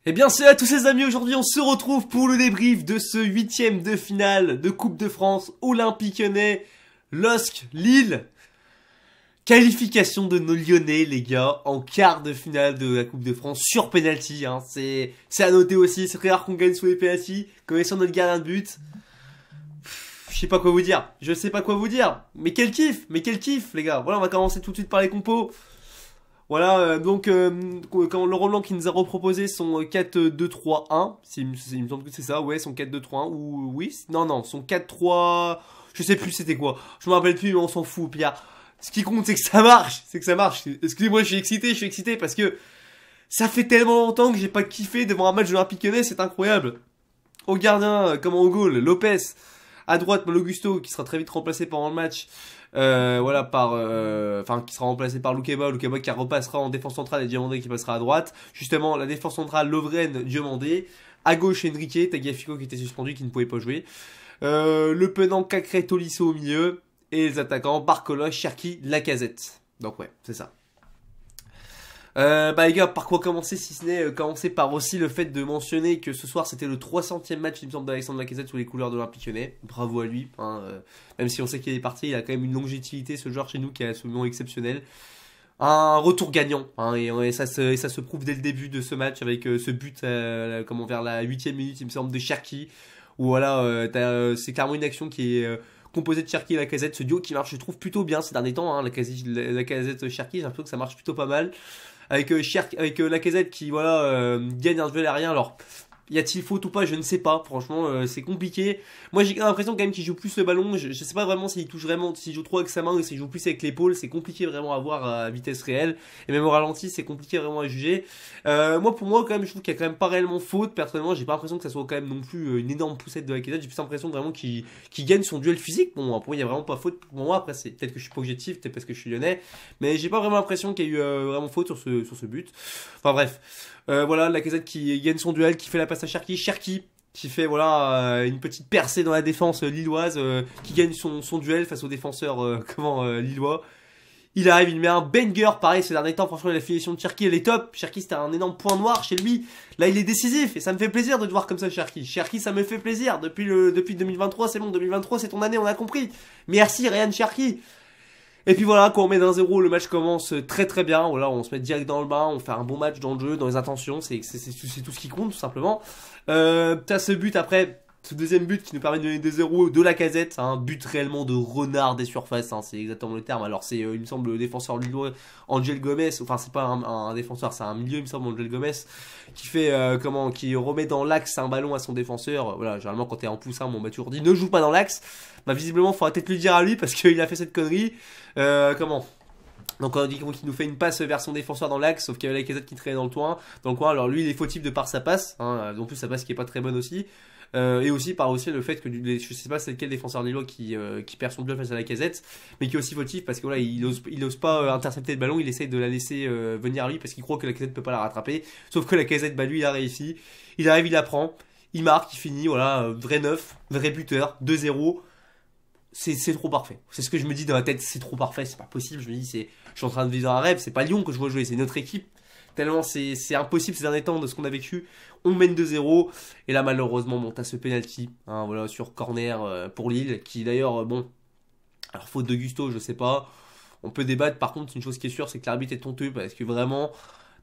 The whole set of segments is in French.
Eh bien c'est à tous les amis, aujourd'hui on se retrouve pour le débrief de ce huitième de finale de Coupe de France Olympique Lyonnais, LOSC Lille. Qualification de nos Lyonnais les gars, en quart de finale de la Coupe de France sur penalty, hein. C'est à noter aussi, c'est très rare qu'on gagne sur les penalty, connaissant notre gardien de but. Je sais pas quoi vous dire, mais quel kiff les gars. Voilà, on va commencer tout de suite par les compos. Voilà, quand Laurent Blanc qui nous a reproposé son 4-2-3-1, il me semble que c'est ça, ouais, son 4-2-3-1, ou oui, non, son 4-3, je sais plus c'était quoi, je me rappelle plus, mais on s'en fout, Pierre. Ce qui compte, c'est que ça marche, Excusez-moi, je suis excité parce que ça fait tellement longtemps que j'ai pas kiffé devant un match de l'Olympique Lyonnais, c'est incroyable. Au gardien, comme au goal, Lopez. À droite, Malo Gusto, qui sera très vite remplacé pendant le match. Voilà, qui sera remplacé par Loukeba qui repassera en défense centrale et Diomandé qui passera à droite. Justement, la défense centrale, Lovren, Diomandé. À gauche, Enrique, Tagliafico qui était suspendu, qui ne pouvait pas jouer. Le Penang, Cacré, Tolisso au milieu. Et les attaquants, Barcola, Cherki, Lacazette. Donc ouais, c'est ça. Les gars, par quoi commencer si ce n'est commencer par aussi le fait de mentionner que ce soir c'était le 300e match, il me semble, d'Alexandre Lacazette sous les couleurs de l'Olympique Lyonnais. Bravo à lui, hein, même si on sait qu'il est parti, il a quand même une longévité, ce joueur chez nous qui est absolument exceptionnel. Un retour gagnant, hein, et ça se prouve dès le début de ce match avec ce but vers la 8e minute, il me semble, de Cherki, où voilà, c'est clairement une action qui est composée de Cherki et Lacazette, ce duo qui marche, je trouve, plutôt bien ces derniers temps, hein, Lacazette-Cherki, j'ai l'impression que ça marche plutôt pas mal avec Lacazette qui voilà gagne un duel aérien. Alors y a-t-il faute ou pas, je ne sais pas, franchement c'est compliqué. Moi j'ai l'impression quand même qu'il joue plus le ballon, je sais pas vraiment s'il touche vraiment, s'il joue trop avec sa main ou s'il joue plus avec l'épaule, c'est compliqué vraiment à voir à vitesse réelle, et même au ralenti c'est compliqué vraiment à juger. Pour moi quand même je trouve qu'il y a quand même pas réellement faute, personnellement j'ai pas l'impression que ça soit quand même non plus une énorme poussette de Lacazette, j'ai plus l'impression vraiment qu'il gagne son duel physique. Bon pour moi il y a vraiment pas faute pour moi, après c'est peut-être que je suis pas objectif, peut-être parce que je suis lyonnais, mais j'ai pas vraiment l'impression qu'il y a eu vraiment faute sur ce but. Enfin bref. Voilà, Lacazette qui gagne son duel, qui fait la passe à Cherki qui fait voilà une petite percée dans la défense lilloise, qui gagne son duel face au défenseur lillois. Il arrive, il met un banger, pareil ces derniers temps, franchement la finition de Cherki elle est top. Cherki c'était un énorme point noir chez lui, là il est décisif et ça me fait plaisir de te voir comme ça Cherki ça me fait plaisir, depuis 2023 c'est bon, 2023 c'est ton année, on a compris. Merci Ryan Cherki. Et puis voilà, quand on met d'1-0, le match commence très très bien. Voilà, on se met direct dans le bain, on fait un bon match dans le jeu, dans les intentions, c'est tout ce qui compte tout simplement. T'as ce but après, ce deuxième but qui nous permet de donner 2-0 de Lacazette, un but réellement de renard des surfaces, hein, c'est exactement le terme. Alors c'est, il me semble, le défenseur lillois Angel Gomez, enfin c'est pas un défenseur, c'est un milieu, il me semble, Angel Gomez, qui remet dans l'axe un ballon à son défenseur. Voilà, généralement quand t'es en poussin, mon Mathieu dit ne joue pas dans l'axe. Bah visiblement, faudra peut-être lui dire à lui parce qu'il a fait cette connerie. Donc on dit qu'il nous fait une passe vers son défenseur dans l'axe, sauf qu'il y avait Lacazette qui traînait dans le coin. Alors lui il est fautif de par sa passe, hein, en plus sa passe qui est pas très bonne aussi. Et aussi par aussi le fait que je sais pas c'est quel défenseur lillois qui perd son duel face à Lacazette, mais qui est aussi fautif parce que voilà il ose pas intercepter le ballon, il essaye de la laisser venir à lui parce qu'il croit que Lacazette peut pas la rattraper. Sauf que Lacazette, bah lui il a réussi, il arrive, il la prend, il marque, il finit, voilà, vrai neuf, vrai buteur, 2-0. C'est trop parfait. C'est ce que je me dis dans la tête, c'est trop parfait, c'est pas possible. Je me dis, je suis en train de vivre un rêve, c'est pas Lyon que je vois jouer, c'est notre équipe. Tellement c'est impossible ces derniers temps de ce qu'on a vécu. On mène 2-0, et là malheureusement, bon, t'as ce penalty, hein, voilà, sur corner pour Lille, qui d'ailleurs, alors faute de Gusto, je sais pas. On peut débattre, par contre, une chose qui est sûre, c'est que l'arbitre est honteux, parce que vraiment,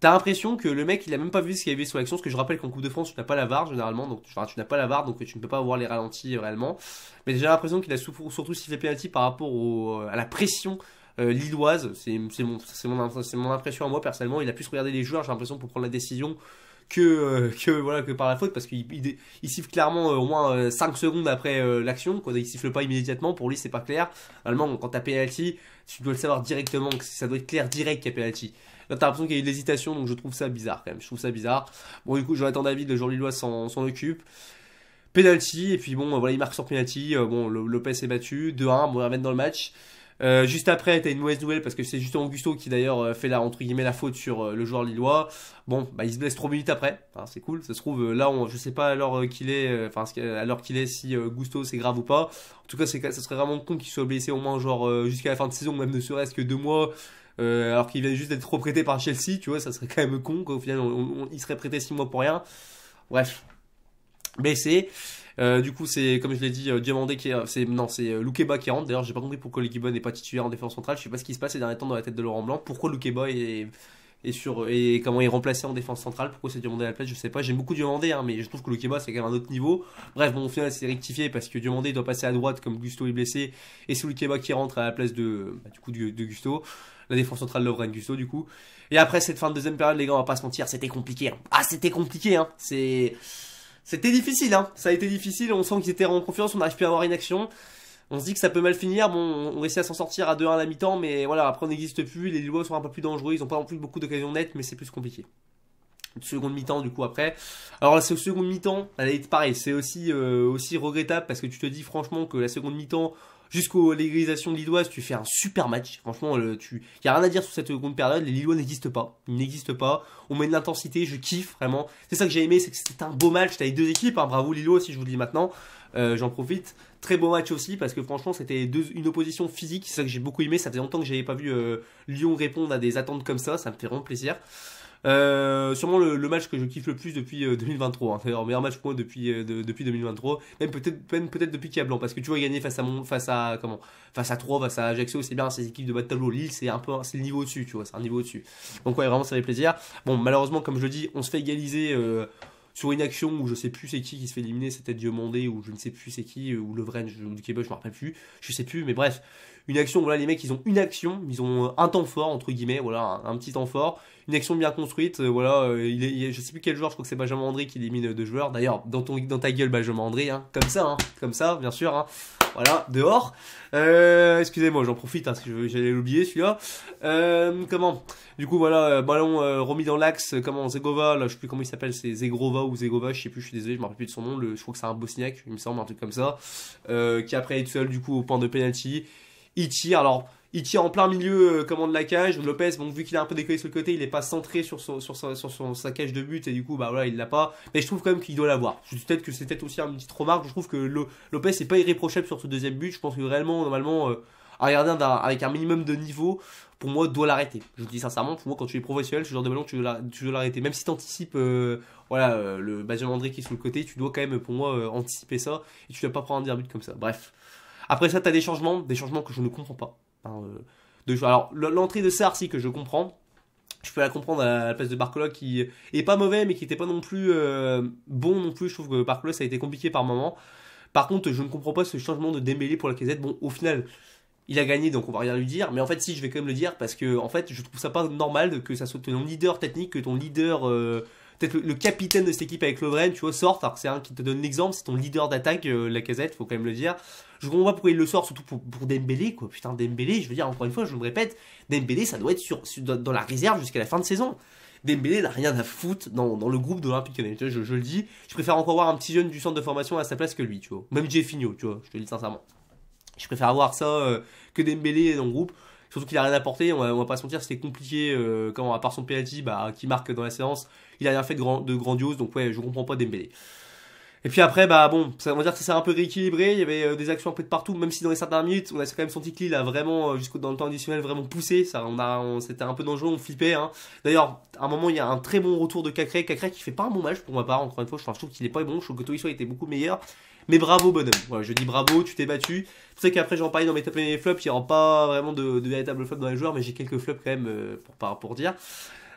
t'as l'impression que le mec il a même pas vu ce qu'il y avait sur l'action, parce que je rappelle qu'en Coupe de France tu n'as pas la VAR généralement, donc tu n'as pas la VAR, donc tu ne peux pas voir les ralentis réellement. Mais j'ai l'impression qu'il a surtout sifflé penalty par rapport à la pression lilloise. C'est mon impression à moi personnellement. Il a plus regardé les joueurs, j'ai l'impression, pour prendre la décision que par la faute, parce qu'il siffle clairement au moins 5 secondes après l'action, quand il siffle pas immédiatement, pour lui c'est pas clair. Normalement quand t'as penalty, tu dois le savoir directement, que ça doit être clair direct qu'il y a penalty. Là t'as l'impression qu'il y a eu de l'hésitation, donc je trouve ça bizarre quand même, je trouve ça bizarre. Bon du coup Jonathan David, le joueur lillois, s'en occupe. Penalty, et puis bon voilà il marque sur penalty, Lopez est battu, 2-1, bon on va remettre dans le match. Juste après, t'as une mauvaise nouvelle parce que c'est justement Augusto qui d'ailleurs fait entre guillemets la faute sur le joueur lillois. Bon, bah il se blesse 3 minutes après. Enfin, c'est cool. Ça se trouve là, je sais pas à l'heure qu'il est, à l'heure qu'il est si Gusto c'est grave ou pas. En tout cas, ça serait vraiment con qu'il soit blessé au moins genre jusqu'à la fin de saison, même ne serait-ce que 2 mois. alors qu'il vient juste d'être reprêté par Chelsea, tu vois, ça serait quand même con, qu'au final il serait prêté 6 mois pour rien. Bref, blessé. Du coup, c'est comme je l'ai dit, Diomandé qui est, c'est Loukeba qui rentre. D'ailleurs, j'ai pas compris pourquoi Loukeba n'est pas titulaire en défense centrale. Je sais pas ce qui se passe ces derniers temps dans la tête de Laurent Blanc. Pourquoi Loukeba et comment il est remplacé en défense centrale. Pourquoi c'est Diomandé à la place, je sais pas. J'aime beaucoup Diomandé, hein, mais je trouve que Loukeba c'est quand même un autre niveau. Bref, bon, au final, c'est rectifié parce que Diomandé doit passer à droite comme Gusto est blessé et c'est Loukeba qui rentre à la place de Gusto. La défense centrale Lovren Gusto du coup. Et après cette fin de deuxième période, les gars, on va pas se mentir, c'était compliqué. Hein. Ah, c'était compliqué, hein. C'était difficile, hein. Ça a été difficile. On sent qu'ils étaient en confiance, on n'arrive plus à avoir une action. On se dit que ça peut mal finir. Bon, on réussit à s'en sortir à 2-1 à la mi-temps, mais voilà, après on n'existe plus. Les Lillois sont un peu plus dangereux, ils ont pas non plus beaucoup d'occasions nettes, mais c'est plus compliqué. Seconde mi-temps du coup après. Alors la seconde mi-temps, elle est pareil, c'est aussi regrettable parce que tu te dis franchement que la seconde mi-temps jusqu'aux légalisations lilloises, tu fais un super match. Franchement, il y a rien à dire sur cette seconde période. Les Lillois n'existent pas, ils n'existent pas. On met de l'intensité, je kiffe vraiment. C'est ça que j'ai aimé, c'est que c'était un beau match. T'as les deux équipes, hein. Bravo Lillois si je vous le dis maintenant. J'en profite. Très beau match aussi parce que franchement c'était une opposition physique. C'est ça que j'ai beaucoup aimé. Ça faisait longtemps que j'avais pas vu Lyon répondre à des attentes comme ça. Ça me fait vraiment plaisir. Sûrement le match que je kiffe le plus depuis 2023. Hein. C'est le meilleur match pour moi depuis 2023. Même peut-être depuis Cablan. Parce que tu vois gagner face à 3, face à Ajaccio, c'est bien. Ces équipes de bas de tableau, Lille, c'est c'est le niveau au-dessus. Tu vois, c'est un niveau au-dessus. Donc ouais, vraiment ça fait plaisir. Bon, malheureusement, comme je le dis, on se fait égaliser. Sur une action où je sais plus c'est qui se fait éliminer, c'était Diomandé ou je ne sais plus c'est qui, ou Lovren ou du Québec, je me rappelle plus, je sais plus, mais bref, une action, voilà, les mecs ils ont une action, ils ont un temps fort entre guillemets, voilà, un petit temps fort, une action bien construite, voilà, je sais plus quel joueur, je crois que c'est Benjamin André qui élimine deux joueurs, d'ailleurs dans ta gueule Benjamin André, hein, comme ça, bien sûr, hein, voilà, dehors. Excusez-moi, j'en profite hein, parce que j'allais l'oublier celui-là. Du coup voilà, ballon remis dans l'axe, Zegova, là je sais plus comment il s'appelle, c'est Zegrova ou Zegova, je sais plus, je suis désolé, je me rappelle plus de son nom, je crois que c'est un Bosniaque, il me semble, un truc comme ça, qui après est seul du coup au point de penalty. Il tire en plein milieu de la cage. Lopez, bon, vu qu'il est un peu décollé sur le côté, il est pas centré sur sa cage de but et du coup bah voilà il l'a pas. Mais je trouve quand même qu'il doit l'avoir. Peut-être que c'est peut-être aussi une petite remarque. Je trouve que Lopez est pas irréprochable sur ce deuxième but. Je pense que réellement normalement à regarder avec un minimum de niveau, pour moi doit l'arrêter. Je vous dis sincèrement, pour moi quand tu es professionnel, ce genre de ballon tu dois l'arrêter. Même si tu anticipes le Benjamin André qui est sur le côté, tu dois quand même pour moi anticiper ça et tu dois pas prendre un but comme ça. Bref. Après ça, t'as des changements que je ne comprends pas. Hein, alors, l'entrée de Sarr, que je comprends. Je peux la comprendre à la place de Barcola qui est pas mauvais, mais qui était pas non plus bon non plus. Je trouve que Barcola, ça a été compliqué par moment. Par contre, je ne comprends pas ce changement de Dembélé pour la Lacazette. Bon, au final, il a gagné, donc on va rien lui dire. Mais en fait, si, je vais quand même le dire parce que, en fait, je trouve ça pas normal que ça soit ton leader technique, que ton leader. Peut-être le capitaine de cette équipe avec Lovren, tu vois, sorte. Alors c'est un qui te donne l'exemple, c'est ton leader d'attaque, Lacazette, faut quand même le dire. Je comprends pas pourquoi il le sort, surtout pour Dembélé, quoi. Putain, Dembélé, je veux dire, encore une fois, je me répète, Dembélé, ça doit être dans la réserve jusqu'à la fin de saison. Dembélé n'a rien à foutre dans le groupe de l'Olympique Lyonnais. Je le dis, je préfère encore voir un petit jeune du centre de formation à sa place que lui, tu vois. Même Jeffinho, tu vois, je te le dis sincèrement. Je préfère avoir ça que Dembélé dans le groupe. Surtout qu'il a rien apporté, on va pas se mentir, c'était compliqué, à part son penalty qui marque dans la séance, il a rien fait de grandiose, donc ouais, je comprends pas Dembélé. Et puis après, on va dire que ça s'est un peu rééquilibré, il y avait des actions un peu de partout, même si dans les certaines minutes, on a quand même senti que Lille a vraiment, dans le temps additionnel, vraiment poussé, c'était un peu dangereux, on flippait. Hein. D'ailleurs, à un moment, il y a un très bon retour de Cacré qui fait pas un bon match pour ma part, encore une fois, je trouve qu'il est pas bon, je trouve que Tolisso était beaucoup meilleur. Mais bravo bonhomme, voilà, je dis bravo, tu t'es battu. C'est vrai qu'après j'en parlais dans mes top et mes flops, il n'y aura pas vraiment de véritable flop dans les joueurs, mais j'ai quelques flops quand même pour dire.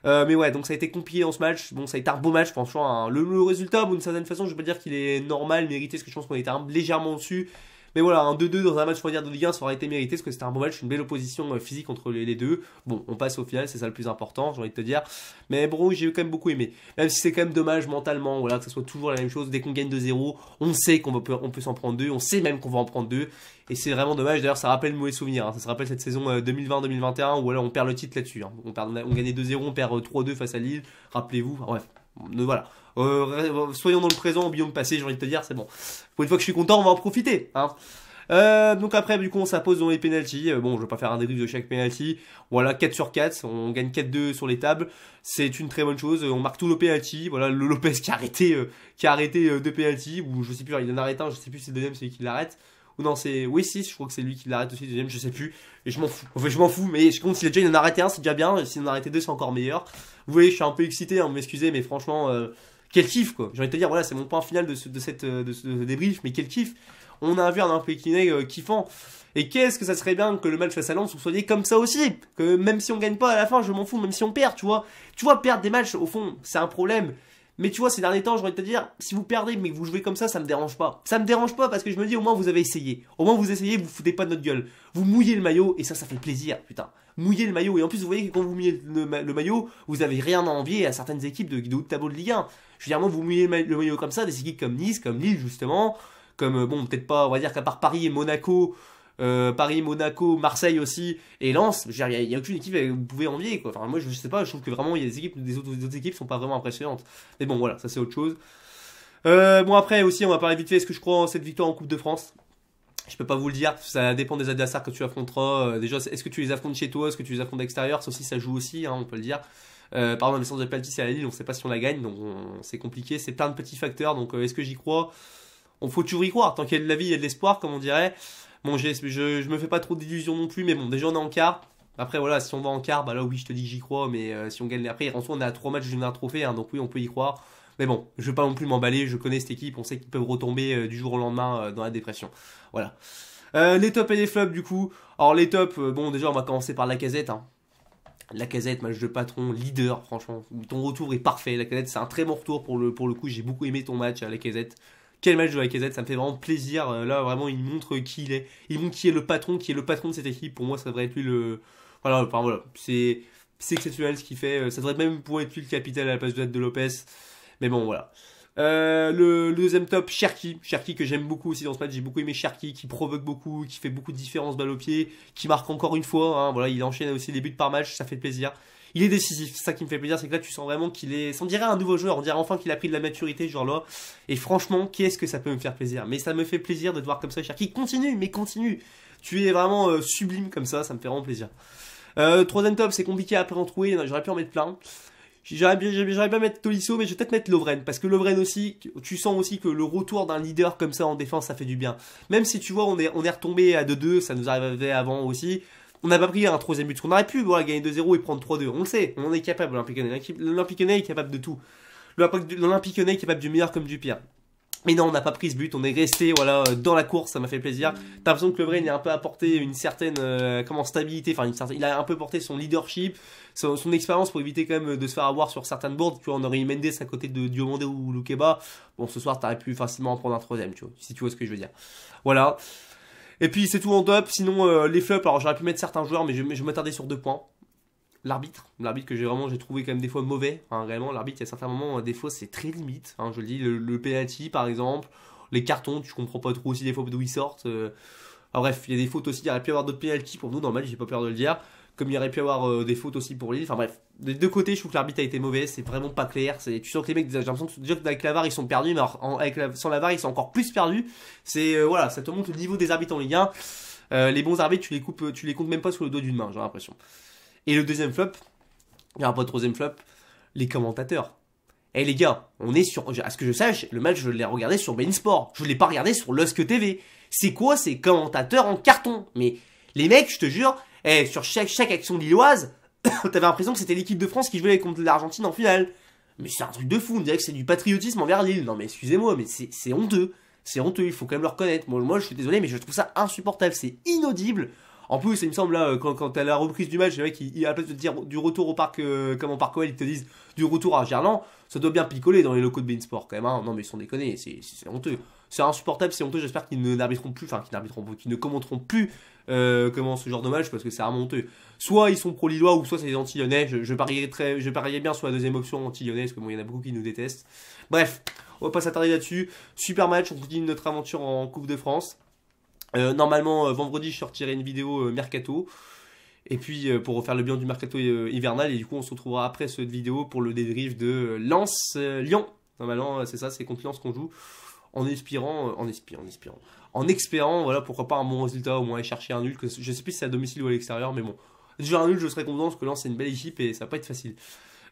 Mais ouais, donc ça a été compliqué dans ce match. Bon, ça a été un beau match, franchement. Le résultat, d'une certaine façon, je vais pas dire qu'il est normal, mérité, parce que je pense qu'on était légèrement dessus. Mais voilà, un 2-2 dans un match, on va dire, de Ligue 1, ça aurait été mérité, parce que c'était un bon match, une belle opposition physique entre les deux. Bon, on passe au final, c'est ça le plus important, j'ai envie de te dire. Mais bon, j'ai quand même beaucoup aimé. Même si c'est quand même dommage mentalement, voilà, que ce soit toujours la même chose. Dès qu'on gagne 2-0, on sait qu'on peut s'en prendre deux, on sait même qu'on va en prendre deux. Et c'est vraiment dommage, d'ailleurs, ça rappelle le mauvais souvenir. Hein. Ça se rappelle cette saison 2020-2021, où alors on perd le titre là-dessus. Hein. On gagnait 2-0, on perd 3-2 face à Lille, rappelez-vous. Enfin, bref, voilà. Soyons dans le présent, oublions le passé, j'ai envie de te dire, c'est bon. Pour une fois que je suis content, on va en profiter. Hein. Donc après, du coup, on s'impose dans les pénaltys. Bon, je vais pas faire un débrief de chaque penalty. Voilà, 4 sur 4. On gagne 4-2 sur les tables. C'est une très bonne chose. On marque tous nos penalty. Voilà, le Lopez qui a arrêté 2 penalty. Ou je sais plus, il en arrête un. Je sais plus si c'est le deuxième, c'est qui l'arrête. Ou non, c'est. Oui, si, je crois que c'est lui qui l'arrête aussi, deuxième, je sais plus. Et je m'en fous. Enfin, je m'en fous, mais je compte s'il a déjà il en a arrêté un, c'est déjà bien. Et s'il en a arrêté deux, c'est encore meilleur. Vous voyez, je suis un peu excité, hein, vous m'excusez, mais franchement, quel kiff, quoi. J'ai envie de te dire, voilà, c'est mon point final de ce débrief, mais quel kiff. On a vu un Olympique kiffant. Et qu'est-ce que ça serait bien que le match face à Lens, vous soyez comme ça aussi. Que même si on gagne pas à la fin, je m'en fous, même si on perd, tu vois. Tu vois, perdre des matchs, au fond, c'est un problème. Mais tu vois, ces derniers temps, j'ai envie de te dire, si vous perdez mais que vous jouez comme ça me dérange pas. Ça me dérange pas parce que je me dis, au moins vous avez essayé. Au moins vous essayez, vous foutez pas de notre gueule. Vous mouillez le maillot et ça fait plaisir, putain. Mouillez le maillot. Et en plus, vous voyez que quand vous mouillez le maillot, vous avez rien à envier à certaines équipes de haut de tableau de Ligue 1. Je veux dire, moi, vous mouillez le maillot comme ça, des équipes comme Nice, comme Lille, justement. Comme, bon, peut-être pas, on va dire qu'à part Paris et Monaco. Paris, Monaco, Marseille aussi et Lens, il n'y a aucune équipe que vous pouvez envier quoi. Enfin moi je sais pas, je trouve que vraiment il y a des équipes, des autres équipes sont pas vraiment impressionnantes. Mais bon voilà, ça c'est autre chose. Bon après aussi on va parler vite fait, est-ce que je crois en cette victoire en Coupe de France? Je peux pas vous le dire, ça dépend des adversaires que tu affronteras. Déjà est-ce que tu les affrontes chez toi, est-ce que tu les affrontes à l'extérieur, ça aussi ça joue aussi, hein, on peut le dire. Par exemple la licence de penalty c'est à la Lille, on sait pas si on la gagne, donc c'est compliqué, c'est plein de petits facteurs, donc est-ce que j'y crois? On faut toujours y croire, tant qu'il y a de la vie il y a de l'espoir comme on dirait. Bon, je me fais pas trop d'illusions non plus, mais bon, déjà on est en quart. Après, voilà, si on va en quart, bah là oui, je te dis que j'y crois, mais si on gagne après, en soi, on est à 3 matchs d'un trophée, hein, donc oui, on peut y croire. Mais bon, je veux pas non plus m'emballer, je connais cette équipe, on sait qu'ils peuvent retomber du jour au lendemain dans la dépression. Voilà. Les tops et les flops, du coup. Alors, les tops, bon, déjà, on va commencer par Lacazette. Hein. Lacazette, match de patron, leader, franchement. Ton retour est parfait. Lacazette, c'est un très bon retour pour le coup. J'ai beaucoup aimé ton match à Lacazette. Quel match de Lacazette, ça me fait vraiment plaisir. Là, vraiment, il montre qui il est. Il montre qui est le patron de cette équipe. Pour moi, ça devrait être lui le. Voilà, enfin voilà. C'est exceptionnel ce qu'il fait. Ça devrait même pouvoir être lui le capitaine à la place de Lopez. Mais bon, voilà. Le deuxième top, Cherki. Cherki que j'aime beaucoup aussi dans ce match. J'ai beaucoup aimé Cherki qui provoque beaucoup, qui fait beaucoup de différences balle au pied, qui marque encore une fois. Hein, voilà, il enchaîne aussi les buts par match, ça fait plaisir. Il est décisif, c'est ça qui me fait plaisir, c'est que là tu sens vraiment qu'il est, on dirait un nouveau joueur, on dirait enfin qu'il a pris de la maturité ce genre-là. Et franchement, qu'est-ce que ça peut me faire plaisir. Mais ça me fait plaisir de te voir comme ça, Cherki. Continue, mais continue. Tu es vraiment sublime comme ça me fait vraiment plaisir. Troisième top, c'est compliqué après en trouver, j'aurais pu en mettre plein. J'aurais bien mettre Tolisso, mais je vais peut-être mettre Lovren, parce que Lovren aussi, tu sens aussi que le retour d'un leader comme ça en défense, ça fait du bien. Même si tu vois, on est retombé à 2-2, ça nous arrivait avant aussi. On n'a pas pris un troisième but, on aurait pu voilà, gagner 2-0 et prendre 3-2, on le sait, on est capable, l'Olympique Lyonnais est capable de tout. L'Olympique Lyonnais est capable du meilleur comme du pire. Mais non, on n'a pas pris ce but, on est resté voilà, dans la course, ça m'a fait plaisir. T'as l'impression que Lovren a un peu apporté une certaine stabilité, enfin il a un peu porté son leadership, son expérience pour éviter quand même de se faire avoir sur certaines boards. Tu vois, on aurait eu Mendes à côté de Diomandé ou Loukeba. Bon, ce soir, t'aurais pu facilement en prendre un troisième, tu vois, si tu vois ce que je veux dire. Voilà. Et puis c'est tout en top, sinon les flops, alors j'aurais pu mettre certains joueurs, mais je vais m'attarder sur 2 points. L'arbitre que j'ai trouvé quand même des fois mauvais, hein, réellement l'arbitre il y a certains moments, des fois c'est très limite, hein, je le dis, le penalty par exemple, les cartons, tu comprends pas trop aussi des fois d'où ils sortent, bref, il y a des fautes aussi, il y aurait pu y avoir d'autres penalty pour nous dans le match, j'ai pas peur de le dire, comme il y aurait pu y avoir des fautes aussi pour Lille, enfin bref, des deux côtés je trouve que l'arbitre a été mauvais, c'est vraiment pas clair, tu sens que les mecs, j'ai l'impression que déjà qu'avec la VAR ils sont perdus, mais alors, sans la VAR ils sont encore plus perdus, c'est voilà, ça te montre le niveau des arbitres en Ligue 1, les bons arbitres tu les comptes même pas sur le dos d'une main, j'ai l'impression. Et le deuxième flop, il n'y aura pas de troisième flop, les commentateurs. Eh les gars, on est sur, à ce que je sache, le match je l'ai regardé sur Beansport, je l'ai pas regardé sur Lusk TV. C'est quoi ces commentateurs en carton? Mais les mecs, je te jure, sur chaque action lilloise, t'avais l'impression que c'était l'équipe de France qui jouait contre l'Argentine en finale. Mais c'est un truc de fou, on dirait que c'est du patriotisme envers Lille. Non mais excusez-moi, mais c'est honteux. C'est honteux, il faut quand même le reconnaître. Moi je suis désolé, mais je trouve ça insupportable, c'est inaudible. En plus, il me semble là, quand t'as la reprise du match, les mecs, à la place de te dire du retour au parc, comme en parc OL, ils te disent du retour à Gerland, ça doit bien picoler dans les locaux de Beansport quand même. Hein. Non mais ils sont déconnés, c'est honteux. C'est insupportable, c'est honteux. J'espère qu'ils n'arbitreront plus, qu'ils ne commenteront plus comment ce genre de match parce que c'est vraiment honteux. Soit ils sont pro-lillois ou soit c'est des anti-lyonnais. Je parierais bien sur la deuxième option anti-lyonnais parce que bon, il y en a beaucoup qui nous détestent. Bref, on va pas s'attarder là-dessus. Super match, on continue notre aventure en Coupe de France. Normalement, vendredi, je sortirai une vidéo Mercato. Et puis, pour refaire le bilan du Mercato hivernal. Et du coup, on se retrouvera après cette vidéo pour le débrief de Lens-Lyon. Normalement, c'est ça, c'est contre Lens qu'on joue. En espérant, voilà, pourquoi pas un bon résultat, au moins aller chercher un nul. Je sais plus si c'est à domicile ou à l'extérieur, mais bon. Déjà un nul, je serais content parce que Lens, c'est une belle équipe et ça va pas être facile.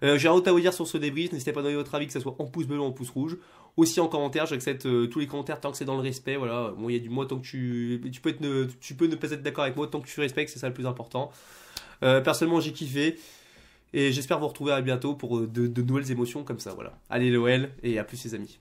J'ai un autre à vous dire sur ce débrief, n'hésitez pas à donner votre avis, que ce soit en pouce bleu ou en pouce rouge. Aussi en commentaire, j'accepte tous les commentaires tant que c'est dans le respect. Voilà, bon, il y a du moi tant que tu peux ne pas être d'accord avec moi tant que tu respectes, c'est ça le plus important. Personnellement, j'ai kiffé et j'espère vous retrouver à bientôt pour de nouvelles émotions comme ça. Voilà. Allez l'OL et à plus les amis.